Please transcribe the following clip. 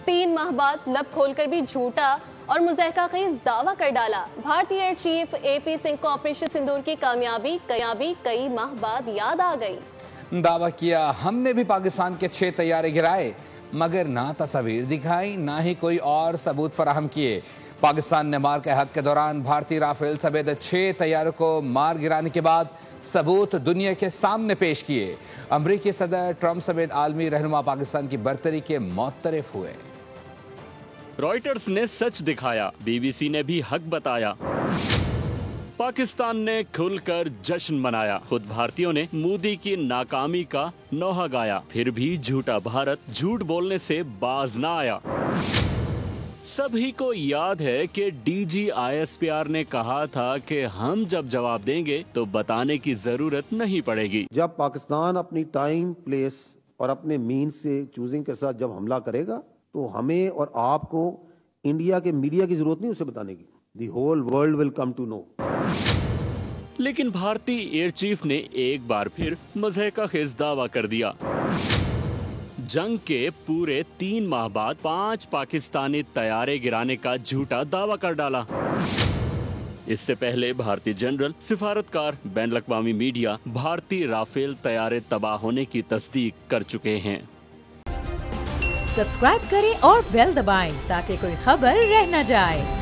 3 माह बाद लब खोलकर भी झूठा और मुज़हका खेज़ दावा कर डाला। भारतीय एयर चीफ AP सिंह को ऑपरेशन सिंदूर की कामयाबी कई माह बाद याद आ गई। दावा किया, हमने भी पाकिस्तान के 6 तैयारे गिराए, मगर ना तस्वीर दिखाई ना ही कोई और सबूत फराहम किए। पाकिस्तान ने मार के हक के दौरान भारतीय राफेल समेत 6 तैयारों को मार गिराने के बाद सबूत दुनिया के सामने पेश किए। अमरीकी सदर ट्रंप समेत आलमी रहनुमा पाकिस्तान की बर्तरी के मुअत्तरिफ हुए। रॉयटर्स ने सच दिखाया, BBC ने भी हक बताया। पाकिस्तान ने खुलकर जश्न मनाया। खुद भारतीयों ने मोदी की नाकामी का नौहा गाया। फिर भी झूठा भारत झूठ बोलने से बाज न आया। सभी को याद है कि DG ISPR ने कहा था कि हम जब जवाब देंगे तो बताने की जरूरत नहीं पड़ेगी। जब पाकिस्तान अपनी टाइम, प्लेस और अपने मीन से चूजिंग के साथ जब हमला करेगा तो हमें और आपको इंडिया के मीडिया की जरूरत नहीं उसे बताने की। The whole world will come to know। लेकिन भारतीय एयर चीफ ने एक बार फिर मुज़हका खेज़ दावा कर दिया। जंग के पूरे 3 माह बाद 5 पाकिस्तानी तैयारे गिराने का झूठा दावा कर डाला। इससे पहले भारतीय जनरल, सिफारतकार, बैन अल-अक़वामी मीडिया भारतीय राफेल तैयारे तबाह होने की तस्दीक कर चुके हैं। सब्सक्राइब करें और बेल दबाएं ताकि कोई खबर रह न जाए।